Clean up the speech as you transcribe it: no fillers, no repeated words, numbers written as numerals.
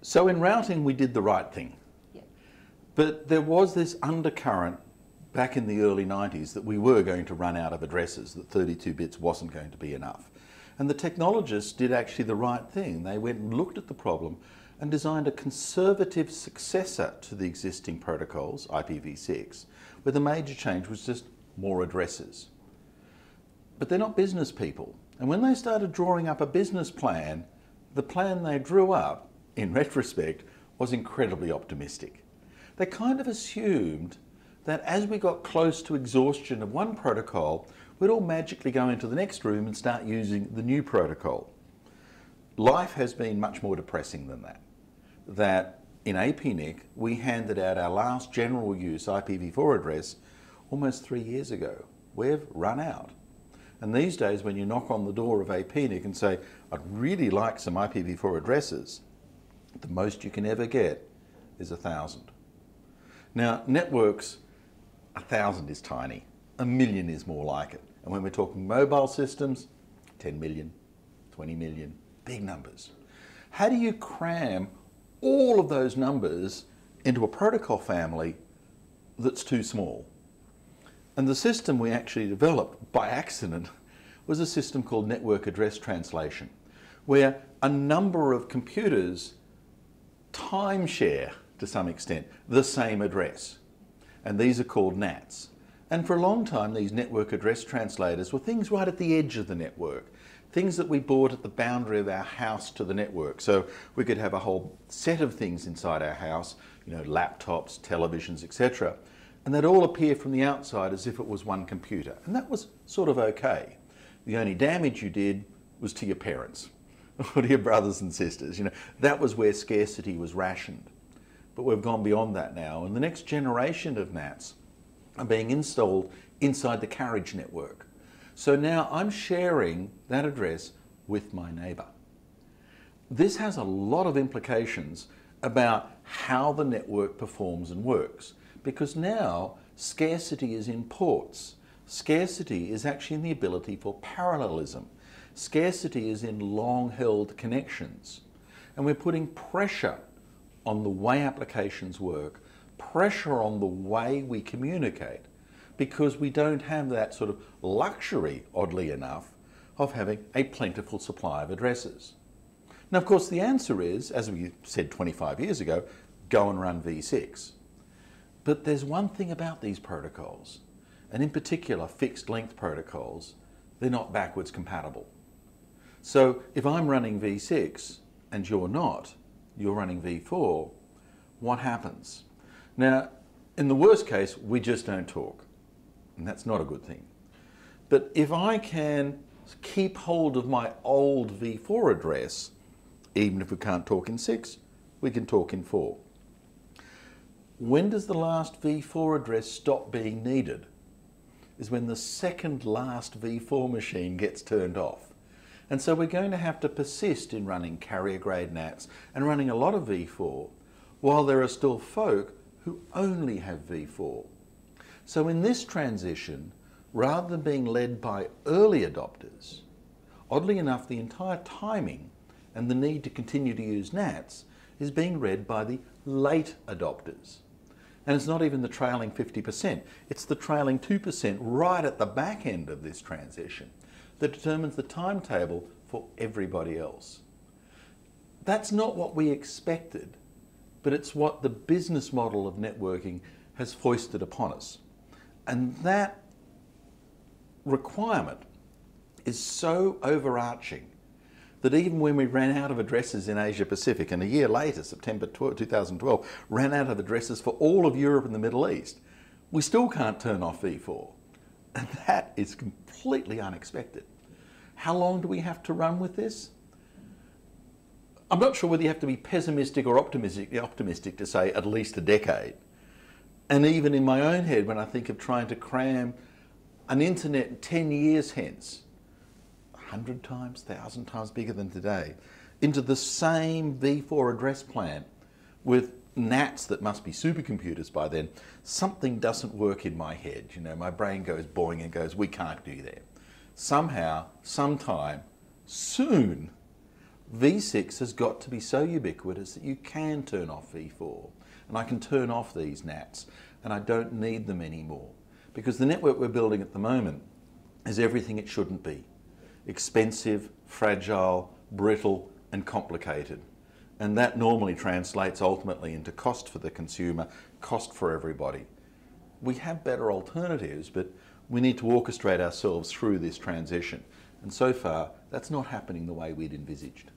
So in routing, we did the right thing. Yep. But there was this undercurrent back in the early 90s that we were going to run out of addresses, that 32 bits wasn't going to be enough. And the technologists did actually the right thing. They went and looked at the problem and designed a conservative successor to the existing protocols, IPv6, where the major change was just more addresses. But they're not business people. And when they started drawing up a business plan, the plan they drew up, in retrospect, was incredibly optimistic. They kind of assumed that as we got close to exhaustion of one protocol, we'd all magically go into the next room and start using the new protocol. Life has been much more depressing than that. That in APNIC, we handed out our last general use IPv4 address almost 3 years ago. We've run out. And these days, when you knock on the door of APNIC and say, I'd really like some IPv4 addresses, the most you can ever get is 1,000. Now, networks, 1,000 is tiny. 1 million is more like it. And when we're talking mobile systems, 10 million, 20 million, big numbers. How do you cram all of those numbers into a protocol family that's too small? And the system we actually developed by accident was a system called network address translation, where a number of computers timeshare, to some extent, the same address. And these are called NATs. And for a long time, these network address translators were things right at the edge of the network, things that we bought at the boundary of our house to the network. So we could have a whole set of things inside our house, you know, laptops, televisions, etc. And they'd all appear from the outside as if it was one computer. And that was sort of okay. The only damage you did was to your parents or to your brothers and sisters. You know, that was where scarcity was rationed. But we've gone beyond that now, and the next generation of NATs are being installed inside the carriage network. So now I'm sharing that address with my neighbour. This has a lot of implications about how the network performs and works, because now scarcity is in ports. Scarcity is actually in the ability for parallelism. Scarcity is in long-held connections. And we're putting pressure on the way applications work, pressure on the way we communicate, because we don't have that sort of luxury, oddly enough, of having a plentiful supply of addresses. Now, of course, the answer is, as we said 25 years ago, go and run v6. But there's one thing about these protocols, and in particular fixed length protocols, they're not backwards compatible. So if I'm running v6 and you're not, you're running v4, what happens? Now, in the worst case, we just don't talk, and that's not a good thing. But if I can keep hold of my old v4 address, even if we can't talk in 6, we can talk in 4. When does the last v4 address stop being needed? Is when the second last v4 machine gets turned off. And so we're going to have to persist in running carrier grade NATs and running a lot of v4, while there are still folk who only have v4. So in this transition, rather than being led by early adopters, oddly enough, the entire timing and the need to continue to use NATs is being read by the late adopters. And it's not even the trailing 50%, it's the trailing 2% right at the back end of this transition that determines the timetable for everybody else. That's not what we expected, but it's what the business model of networking has foisted upon us. And that requirement is so overarching that even when we ran out of addresses in Asia Pacific, and a year later, September 2012, ran out of addresses for all of Europe and the Middle East, we still can't turn off v4. And that is completely unexpected. How long do we have to run with this? I'm not sure whether you have to be pessimistic or optimistic to say at least a decade. And even in my own head, when I think of trying to cram an internet 10 years hence, 100 times, 1,000 times bigger than today, into the same v4 address plan with NATs that must be supercomputers by then, something doesn't work in my head. You know, my brain goes boing and goes, we can't do that. Somehow, sometime, soon, V6 has got to be so ubiquitous that you can turn off V4. And I can turn off these NATs and I don't need them anymore. Because the network we're building at the moment is everything it shouldn't be. Expensive, fragile, brittle and complicated. And that normally translates ultimately into cost for the consumer, cost for everybody. We have better alternatives, but we need to orchestrate ourselves through this transition. And so far, that's not happening the way we'd envisaged.